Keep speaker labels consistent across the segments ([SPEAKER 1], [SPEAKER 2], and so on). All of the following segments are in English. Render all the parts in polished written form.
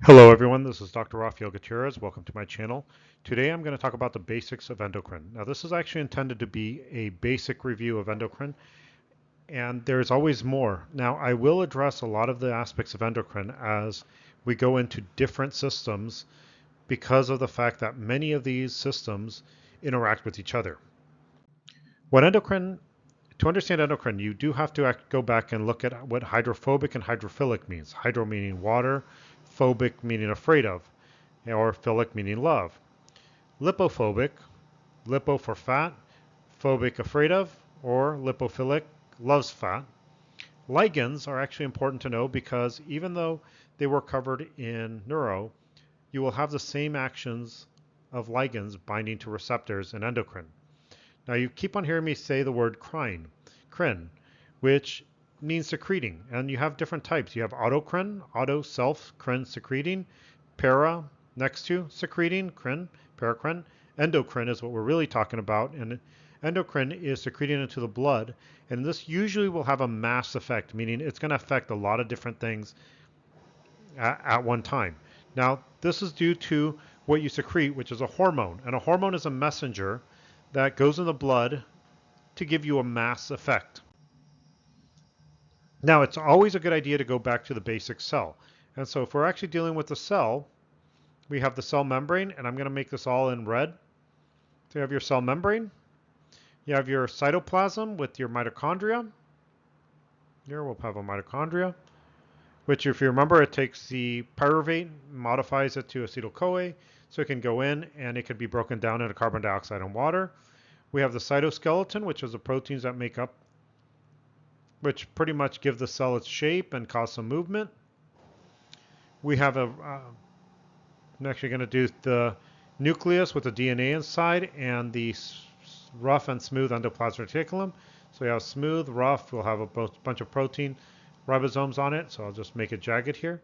[SPEAKER 1] Hello everyone, this is Dr. Rafael Gutierrez. Welcome to my channel. Today I'm going to talk about the basics of endocrine. Now this is actually intended to be a basic review of endocrine, and there's always more. Now I will address a lot of the aspects of endocrine as we go into different systems because of the fact that many of these systems interact with each other. What endocrine To understand endocrine, you do have to go back and look at what hydrophobic and hydrophilic means. Hydro meaning water, phobic meaning afraid of, or philic meaning love. Lipophobic, lipo for fat, phobic afraid of, or lipophilic loves fat. Ligands are actually important to know because even though they were covered in neuro, you will have the same actions of ligands binding to receptors in endocrine. Now you keep on hearing me say the word crine, which means secreting, and you have different types. You have autocrine, auto self crine secreting, para next to secreting, crine, paracrine. Endocrine is what we're really talking about, and endocrine is secreting into the blood, and this usually will have a mass effect, meaning it's going to affect a lot of different things at one time. Now, this is due to what you secrete, which is a hormone, and a hormone is a messenger that goes in the blood to give you a mass effect. Now, it's always a good idea to go back to the basic cell. And so if we're actually dealing with the cell, we have the cell membrane, and I'm going to make this all in red. So you have your cell membrane. You have your cytoplasm with your mitochondria. Here we'll have a mitochondria, which if you remember, it takes the pyruvate, modifies it to acetyl-CoA, so it can go in and it can be broken down into carbon dioxide and water. We have the cytoskeleton, which is the proteins that make up, which pretty much give the cell its shape and cause some movement. We have I'm actually going to do the nucleus with the DNA inside and the rough and smooth endoplasmic reticulum. So we have smooth, rough, we'll have a bunch of protein ribosomes on it, so I'll just make it jagged here.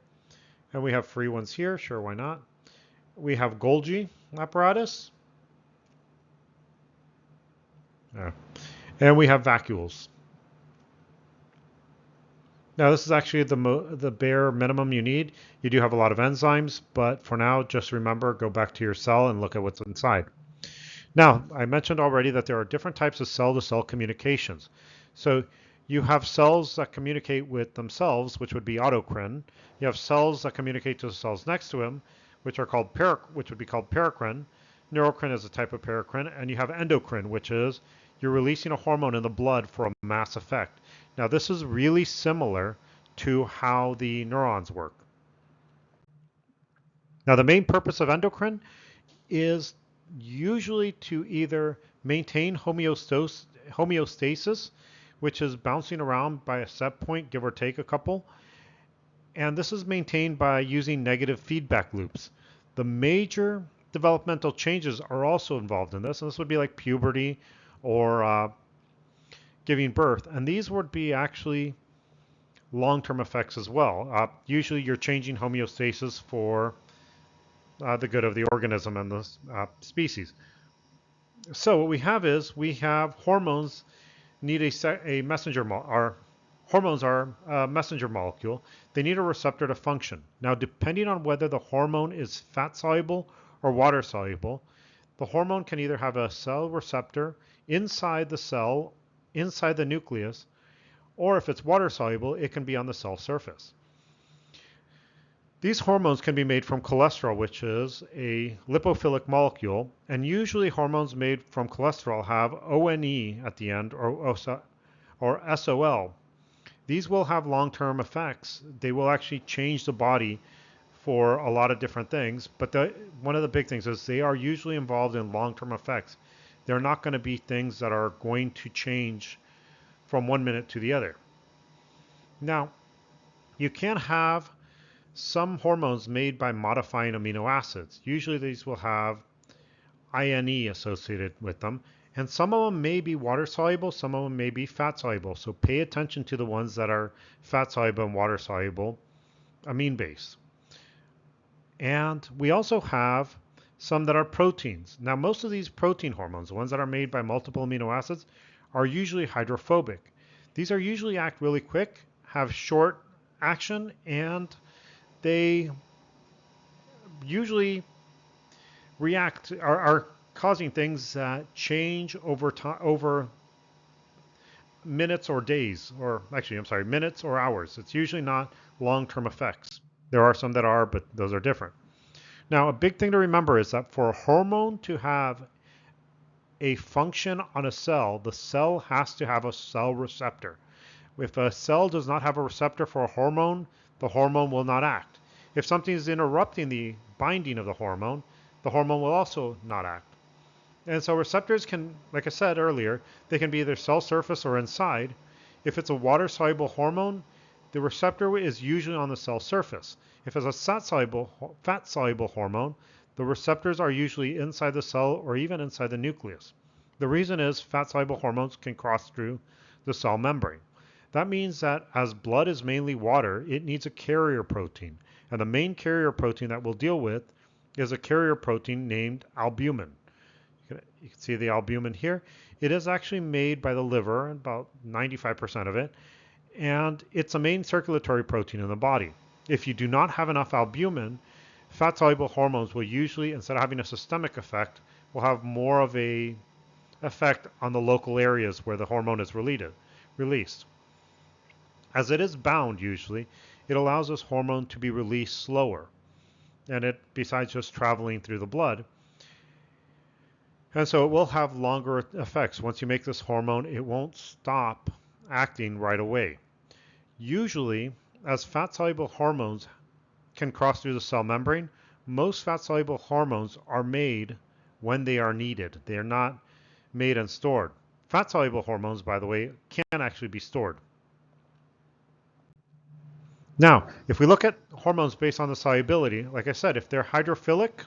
[SPEAKER 1] And we have free ones here, sure, why not? We have Golgi apparatus. Yeah. And we have vacuoles. Now this is actually the bare minimum you need. You do have a lot of enzymes, but for now, just remember, go back to your cell and look at what's inside. Now, I mentioned already that there are different types of cell-to-cell communications. So you have cells that communicate with themselves, which would be autocrine. You have cells that communicate to the cells next to them, which would be called paracrine. Neurocrine is a type of paracrine, and you have endocrine, which is you're releasing a hormone in the blood for a mass effect. Now, this is really similar to how the neurons work. Now, the main purpose of endocrine is usually to either maintain homeostasis, which is bouncing around by a set point, give or take a couple. And this is maintained by using negative feedback loops. The major developmental changes are also involved in this, and this would be like puberty or giving birth. And these would be actually long-term effects as well. Usually you're changing homeostasis for the good of the organism and the species. So what we have is we have hormones need a messenger our hormones are a messenger molecule. They need a receptor to function. Now, depending on whether the hormone is fat soluble or water soluble, the hormone can either have a cell receptor inside the cell, inside the nucleus, or if it's water soluble, it can be on the cell surface. These hormones can be made from cholesterol, which is a lipophilic molecule, and usually hormones made from cholesterol have ONE at the end or SOL. These will have long-term effects. They will actually change the body for a lot of different things, but one of the big things is they are usually involved in long-term effects. They're not going to be things that are going to change from one minute to the other. Now, you can have some hormones made by modifying amino acids. Usually these will have INE associated with them, and some of them may be water soluble, some of them may be fat soluble. So pay attention to the ones that are fat soluble and water soluble amine base. And we also have some that are proteins. Now, most of these protein hormones, the ones that are made by multiple amino acids, are usually hydrophobic. These are usually act really quick, have short action, and they usually are causing things that change over time, over minutes or days, or actually, I'm sorry, minutes or hours. It's usually not long-term effects. There are some that are, but those are different. Now, a big thing to remember is that for a hormone to have a function on a cell, the cell has to have a cell receptor. If a cell does not have a receptor for a hormone, the hormone will not act. If something is interrupting the binding of the hormone will also not act. And so receptors can, like I said earlier, they can be either cell surface or inside. If it's a water-soluble hormone, the receptor is usually on the cell surface. If it's a fat-soluble hormone, the receptors are usually inside the cell or even inside the nucleus. The reason is fat-soluble hormones can cross through the cell membrane. That means that as blood is mainly water, it needs a carrier protein. And the main carrier protein that we'll deal with is a carrier protein named albumin. You can see the albumin here. It is actually made by the liver, about 95% of it, and it's a main circulatory protein in the body. If you do not have enough albumin, fat-soluble hormones will usually, instead of having a systemic effect, will have more of a effect on the local areas where the hormone is released. As it is bound usually, it allows this hormone to be released slower, and it, besides just traveling through the blood, and so it will have longer effects. Once you make this hormone, it won't stop acting right away. Usually, as fat-soluble hormones can cross through the cell membrane, most fat-soluble hormones are made when they are needed. They are not made and stored. Fat-soluble hormones, by the way, can actually be stored. Now, if we look at hormones based on the solubility, like I said, if they're hydrophilic,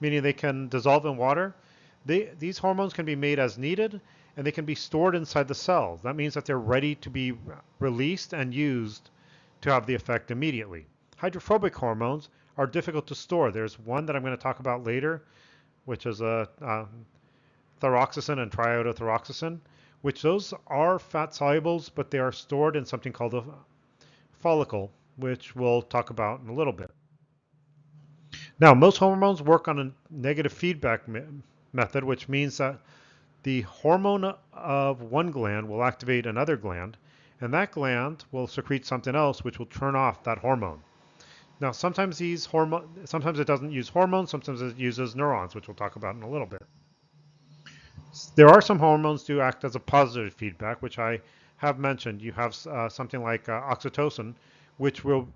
[SPEAKER 1] meaning they can dissolve in water, these hormones can be made as needed, and they can be stored inside the cells. That means that they're ready to be released and used to have the effect immediately. Hydrophobic hormones are difficult to store. There's one that I'm going to talk about later, which is a thyroxine and triiodothyroxine, which those are fat solubles, but they are stored in something called a follicle, which we'll talk about in a little bit. Now, most hormones work on a negative feedback method, which means that the hormone of one gland will activate another gland, and that gland will secrete something else which will turn off that hormone. Now, sometimes it doesn't use hormones, sometimes it uses neurons, which we'll talk about in a little bit. There are some hormones do act as a positive feedback, which I have mentioned. You have something like oxytocin, which will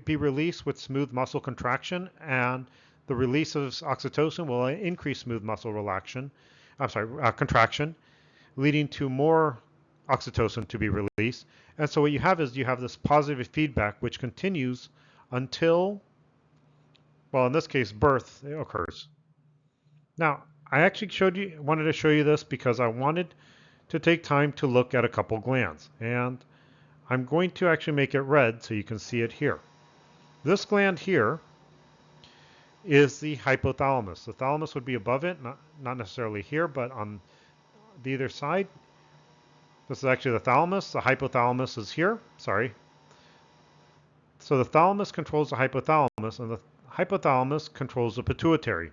[SPEAKER 1] be released with smooth muscle contraction, and the release of oxytocin will increase smooth muscle contraction, leading to more oxytocin to be released. And so what you have is you have this positive feedback which continues until, well, in this case, birth occurs. Now, I actually wanted to show you this because I wanted to take time to look at a couple glands. And I'm going to actually make it red so you can see it here. This gland here is the hypothalamus. The thalamus would be above it, not necessarily here, but on the either side. This is actually the thalamus. The hypothalamus is here. Sorry. So the thalamus controls the hypothalamus, and the hypothalamus controls the pituitary,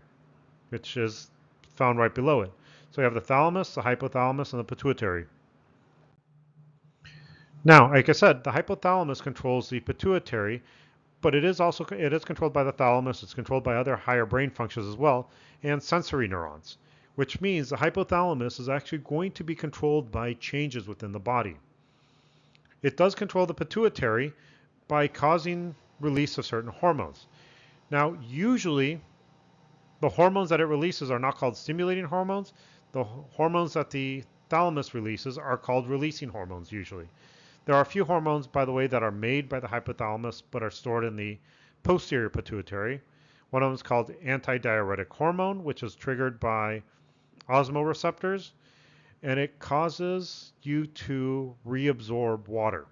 [SPEAKER 1] which is found right below it. So you have the thalamus, the hypothalamus, and the pituitary. Now, like I said, the hypothalamus controls the pituitary, but it is controlled by the thalamus. It's controlled by other higher brain functions as well, and sensory neurons, which means the hypothalamus is actually going to be controlled by changes within the body. It does control the pituitary by causing release of certain hormones. Now, usually, the hormones that it releases are not called stimulating hormones. The hormones that the thalamus releases are called releasing hormones usually. There are a few hormones, by the way, that are made by the hypothalamus but are stored in the posterior pituitary. One of them is called antidiuretic hormone, which is triggered by osmoreceptors, and it causes you to reabsorb water.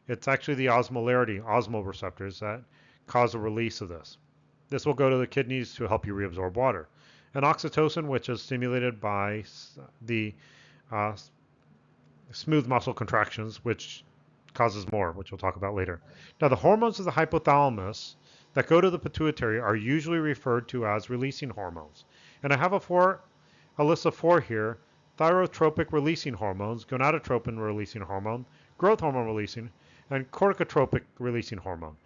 [SPEAKER 1] It's actually the osmoreceptors that cause a release of this. This will go to the kidneys to help you reabsorb water. And oxytocin, which is stimulated by the smooth muscle contractions, which causes more, which we'll talk about later. Now, the hormones of the hypothalamus, that go to the pituitary are usually referred to as releasing hormones. And I have a list of 4 here: thyrotropic releasing hormones, gonadotropin releasing hormone, growth hormone releasing, and corticotropic releasing hormone.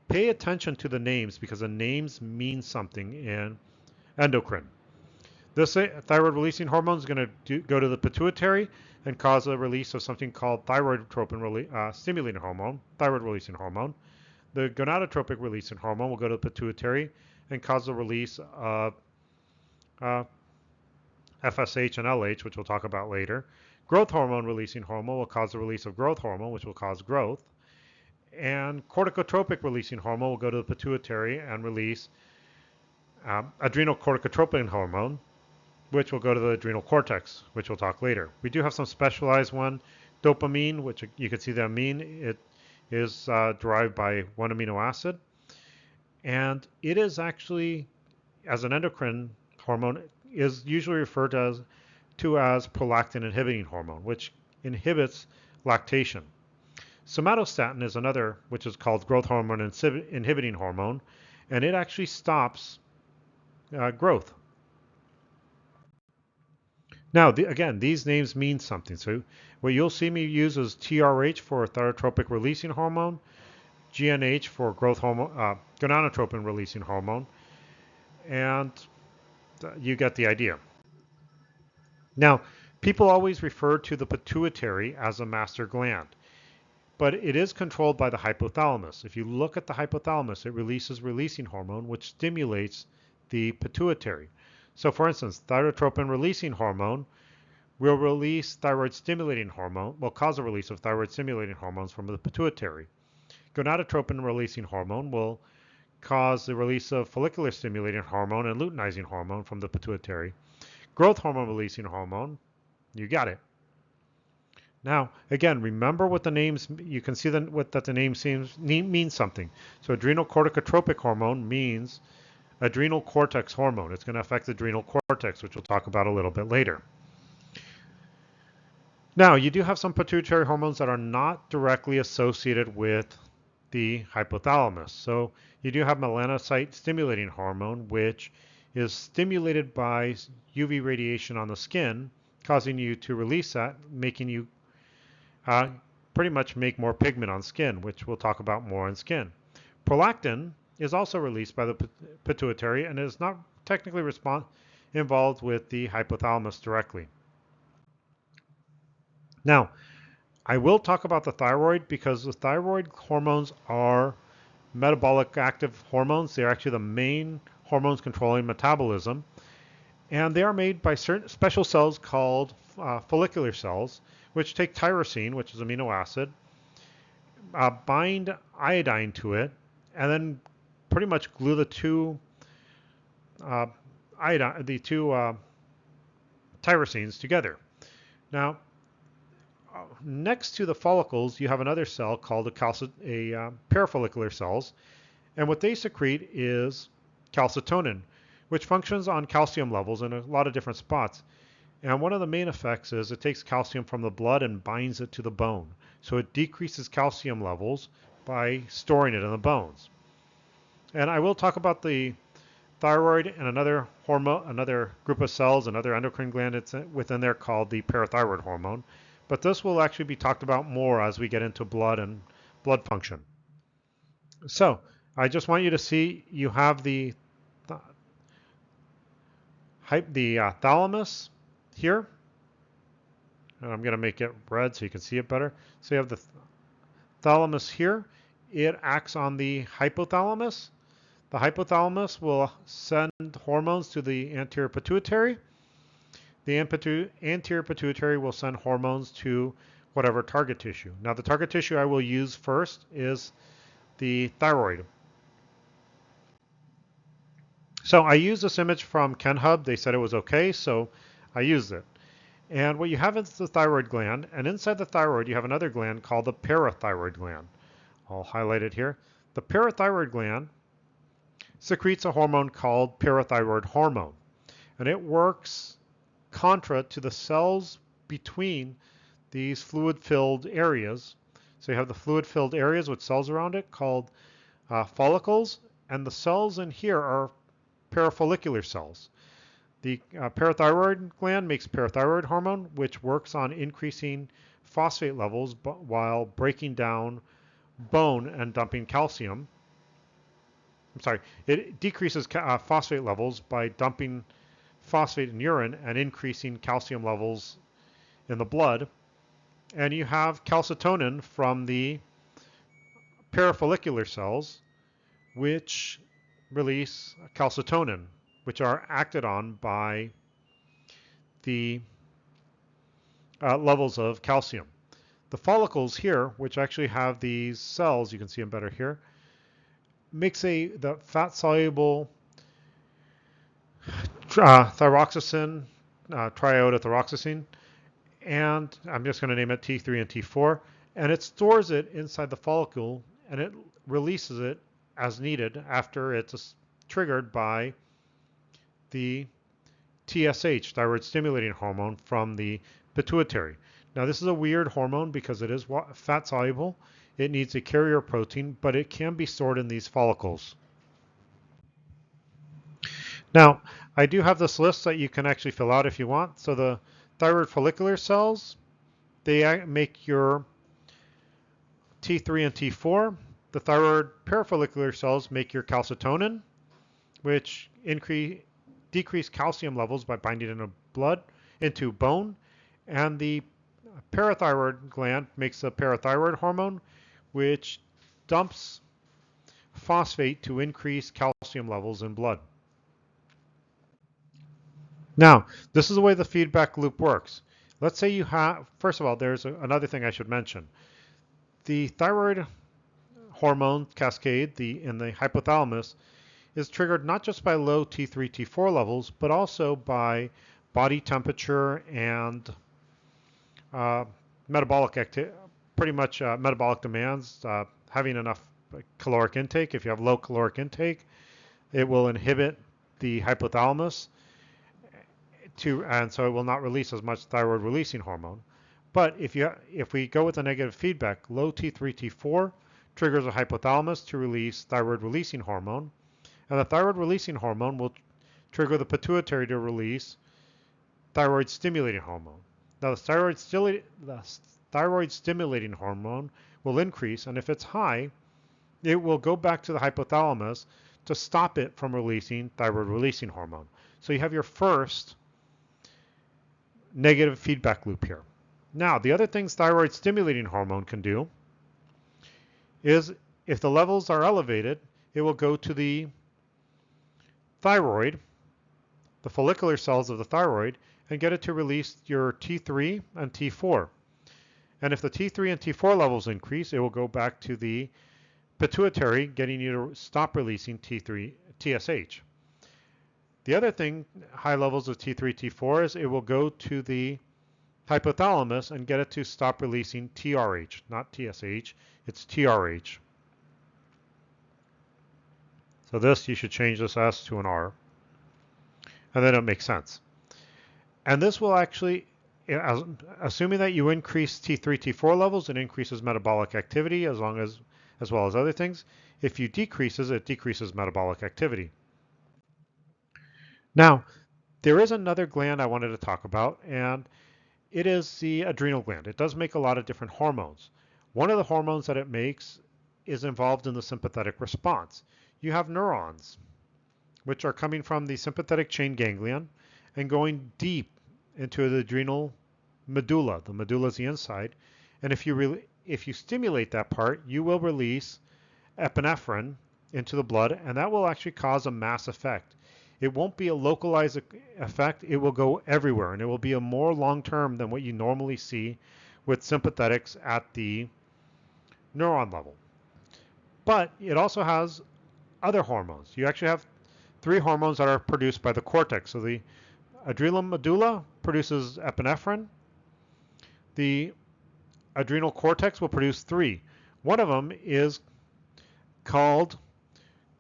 [SPEAKER 1] Pay attention to the names because the names mean something in endocrine. This thyroid releasing hormone is going to go to the pituitary and cause a release of something called thyroidotropin stimulating hormone, thyroid releasing hormone. The gonadotropic releasing hormone will go to the pituitary and cause the release of uh, FSH and LH, which we'll talk about later. Growth hormone releasing hormone will cause the release of growth hormone, which will cause growth. And corticotropic releasing hormone will go to the pituitary and release adrenal corticotropin hormone, which will go to the adrenal cortex, which we'll talk later. We do have some specialized one, dopamine, which you can see the amine. It is derived by one amino acid. And it is actually, as an endocrine hormone, is usually referred to as prolactin inhibiting hormone, which inhibits lactation. Somatostatin is another, which is called growth hormone inhibiting hormone, and it actually stops growth. Now, again, these names mean something. So what you'll see me use is TRH for thyrotropic releasing hormone, GNH for growth hormone, gonadotropin releasing hormone, and you get the idea. Now, people always refer to the pituitary as a master gland, but it is controlled by the hypothalamus. If you look at the hypothalamus, it releases releasing hormone, which stimulates the pituitary. So for instance, thyrotropin releasing hormone will release thyroid stimulating hormone, will cause a release of thyroid stimulating hormones from the pituitary. Gonadotropin releasing hormone will cause the release of follicular stimulating hormone and luteinizing hormone from the pituitary. Growth hormone releasing hormone, you got it. Now, again, remember what the names, you can see that the name means something. So adrenal corticotropic hormone means adrenal cortex hormone. It's going to affect the adrenal cortex, which we'll talk about a little bit later. Now, you do have some pituitary hormones that are not directly associated with the hypothalamus. So you do have melanocyte stimulating hormone, which is stimulated by UV radiation on the skin, causing you to release that, making you pretty much make more pigment on skin, which we'll talk about more on skin. Prolactin is also released by the pituitary and is not technically involved with the hypothalamus directly. Now, I will talk about the thyroid because the thyroid hormones are metabolic active hormones. They're actually the main hormones controlling metabolism, and they are made by certain special cells called follicular cells, which take tyrosine, which is amino acid, bind iodine to it, and then pretty much glue the two tyrosines together. Now, next to the follicles, you have another cell called a parafollicular cells, and what they secrete is calcitonin, which functions on calcium levels in a lot of different spots. And one of the main effects is it takes calcium from the blood and binds it to the bone. So it decreases calcium levels by storing it in the bones. And I will talk about the thyroid and another hormone, another group of cells, another endocrine gland within there called the parathyroid hormone. But this will actually be talked about more as we get into blood and blood function. So I just want you to see you have the thalamus here. And I'm going to make it red so you can see it better. So you have the thalamus here. It acts on the hypothalamus. The hypothalamus will send hormones to the anterior pituitary. The anterior pituitary will send hormones to whatever target tissue. Now the target tissue I will use first is the thyroid. So I used this image from KenHub. They said it was okay, so I used it. And what you have is the thyroid gland, and inside the thyroid you have another gland called the parathyroid gland. I'll highlight it here. The parathyroid gland secretes a hormone called parathyroid hormone, and it works contra to the cells between these fluid-filled areas. So you have the fluid-filled areas with cells around it called follicles, And the cells in here are parafollicular cells. The parathyroid gland makes parathyroid hormone, which works on increasing phosphate levels while breaking down bone and dumping calcium. I'm sorry, it decreases phosphate levels by dumping phosphate in urine and increasing calcium levels in the blood. And you have calcitonin from the parafollicular cells, which release calcitonin, which are acted on by the levels of calcium. The follicles here, which actually have these cells, you can see them better here, makes the fat-soluble thyroxine, triiodothyroxine, and I'm just going to name it T3 and T4, and it stores it inside the follicle, and it releases it as needed after it's triggered by the TSH, thyroid stimulating hormone, from the pituitary. Now this is a weird hormone because it is fat soluble. It needs a carrier protein, but it can be stored in these follicles. Now, I do have this list that you can actually fill out if you want. So the thyroid follicular cells, they make your T3 and T4. The thyroid parafollicular cells make your calcitonin, which decrease calcium levels by binding into bone. And the parathyroid gland makes a parathyroid hormone, which dumps phosphate to increase calcium levels in blood. Now, this is the way the feedback loop works. Let's say you have, first of all, there's another thing I should mention. The thyroid hormone cascade in the hypothalamus is triggered not just by low T3, T4 levels, but also by body temperature and metabolic activity, pretty much metabolic demands, having enough caloric intake. If you have low caloric intake, it will inhibit the hypothalamus, and so it will not release as much thyroid releasing hormone. But if we go with a negative feedback, low T3, T4 triggers the hypothalamus to release thyroid releasing hormone, and the thyroid releasing hormone will trigger the pituitary to release thyroid stimulating hormone. Now the thyroid stimulating hormone will increase, and if it's high, it will go back to the hypothalamus to stop it from releasing thyroid releasing hormone. So you have your first negative feedback loop here. Now, the other things thyroid stimulating hormone can do is, if the levels are elevated, it will go to the thyroid, the follicular cells of the thyroid, and get it to release your T3 and T4. And if the T3 and T4 levels increase, it will go back to the pituitary, getting you to stop releasing TSH. The other thing, high levels of T3, T4, is it will go to the hypothalamus and get it to stop releasing TRH, not TSH, it's TRH. So this, you should change this S to an R, and then it makes sense. And this will actually, assuming that you increase T3, T4 levels, it increases metabolic activity as well as other things. If you decreases, it decreases metabolic activity. Now, there is another gland I wanted to talk about, and it is the adrenal gland. It does make a lot of different hormones. One of the hormones that it makes is involved in the sympathetic response. You have neurons, which are coming from the sympathetic chain ganglion and going deep into the adrenal medulla. The medulla is the inside, and if you stimulate that part, you will release epinephrine into the blood, and that will actually cause a mass effect. It won't be a localized effect. It will go everywhere, and it will be a more long-term than what you normally see with sympathetics at the neuron level. But it also has other hormones. You actually have 3 hormones that are produced by the cortex. So the adrenal medulla produces epinephrine. The adrenal cortex will produce 3. One of them is called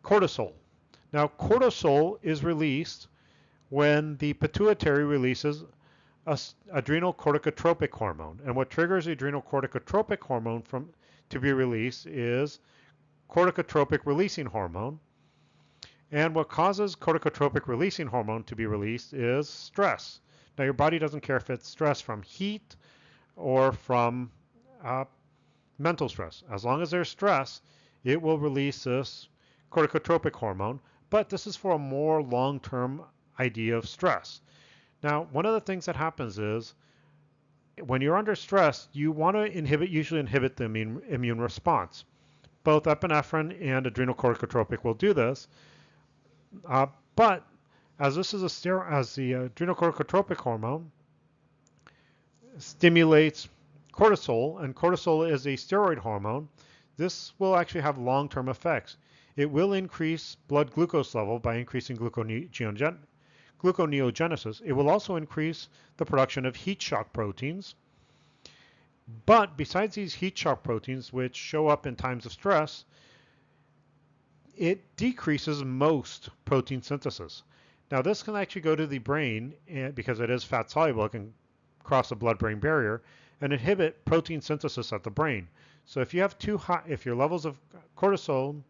[SPEAKER 1] cortisol. Now, cortisol is released when the pituitary releases adrenal corticotropic hormone. And what triggers the adrenal corticotropic hormone to be released is corticotropic releasing hormone. And what causes corticotropic releasing hormone to be released is stress. Now, your body doesn't care if it's stress from heat or from uh, mental stress. As long as there's stress, it will release this corticotropic hormone, but this is for a more long-term idea of stress. Now, one of the things that happens is when you're under stress, you want to usually inhibit the immune response. Both epinephrine and adrenocorticotropic will do this, but as this is as the adrenocorticotropic hormone stimulates cortisol, and cortisol is a steroid hormone, this will actually have long-term effects. It will increase blood glucose level by increasing gluconeogenesis. It will also increase the production of heat shock proteins. But besides these heat shock proteins, which show up in times of stress, it decreases most protein synthesis. Now, this can actually go to the brain, and because it is fat soluble, it can cross the blood-brain barrier and inhibit protein synthesis at the brain. So if you have too high, if your levels of cortisol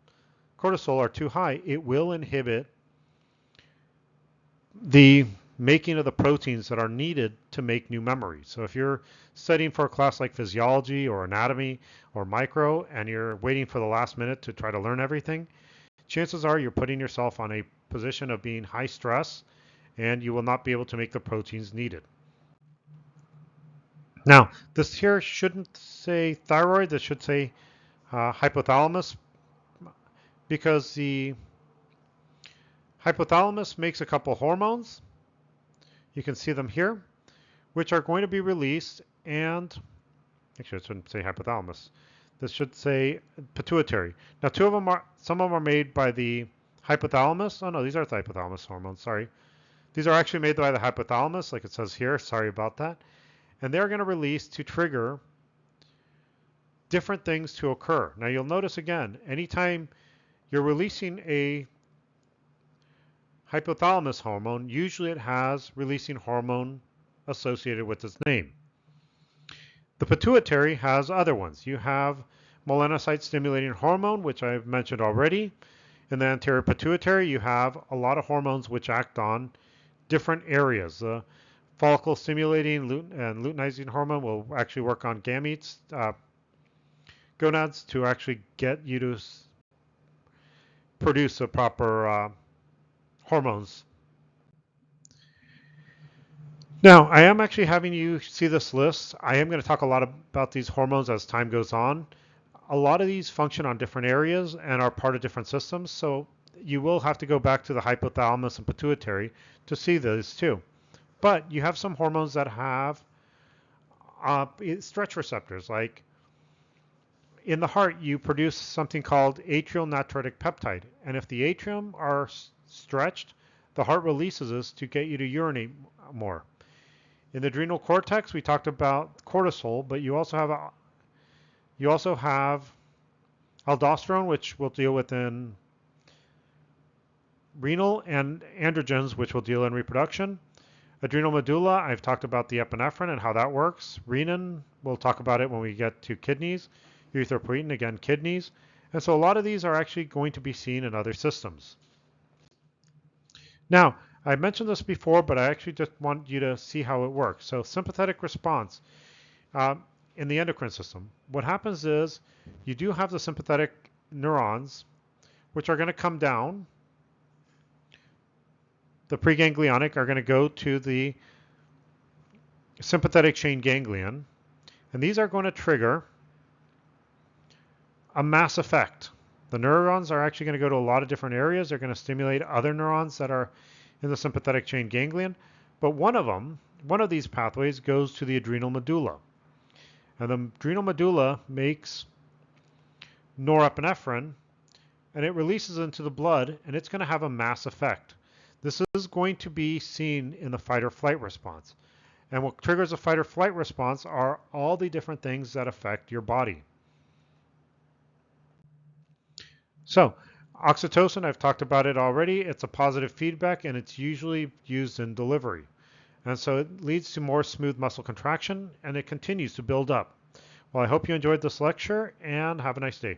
[SPEAKER 1] are too high, it will inhibit the making of the proteins that are needed to make new memories. So if you're studying for a class like physiology or anatomy or micro and you're waiting for the last minute to try to learn everything, chances are you're putting yourself on a position of being high stress and you will not be able to make the proteins needed. Now, this here shouldn't say thyroid, this should say hypothalamus, because the hypothalamus makes a couple hormones. You can see them here, which are going to be released, and actually it shouldn't say hypothalamus. This should say pituitary. Now, some of them are made by the hypothalamus. Oh no, these are the hypothalamus hormones, sorry. These are actually made by the hypothalamus, like it says here, sorry about that. And they're going to release to trigger different things to occur. Now you'll notice again, anytime you're releasing a hypothalamus hormone, usually it has releasing hormone associated with its name. The pituitary has other ones. You have melanocyte stimulating hormone, which I've mentioned already. In the anterior pituitary, you have a lot of hormones which act on different areas. Follicle stimulating and luteinizing hormone will actually work on gametes, gonads, to actually get you to produce the proper hormones. Now, I am actually having you see this list. I am going to talk a lot about these hormones as time goes on. A lot of these function on different areas and are part of different systems, so you will have to go back to the hypothalamus and pituitary to see those too. But you have some hormones that have stretch receptors. Like in the heart, you produce something called atrial natriuretic peptide. And if the atrium are stretched, the heart releases this to get you to urinate more. In the adrenal cortex, we talked about cortisol, but you also have aldosterone, which we'll deal with in renal, and androgens, which will deal in reproduction. Adrenal medulla, I've talked about the epinephrine and how that works. Renin, we'll talk about it when we get to kidneys. Erythropoietin, again, kidneys. And so a lot of these are actually going to be seen in other systems. Now, I mentioned this before, but I actually just want you to see how it works. So sympathetic response in the endocrine system. What happens is you do have the sympathetic neurons, which are going to come down. The preganglionic are going to go to the sympathetic chain ganglion, and these are going to trigger a mass effect. The neurons are actually going to go to a lot of different areas. They're going to stimulate other neurons that are in the sympathetic chain ganglion, but one of these pathways goes to the adrenal medulla. And the adrenal medulla makes norepinephrine, and it releases into the blood, and it's going to have a mass effect. This is going to be seen in the fight or flight response. And what triggers a fight or flight response are all the different things that affect your body. So, oxytocin, I've talked about it already. It's a positive feedback, and it's usually used in delivery. And so it leads to more smooth muscle contraction, and it continues to build up. Well, I hope you enjoyed this lecture, and have a nice day.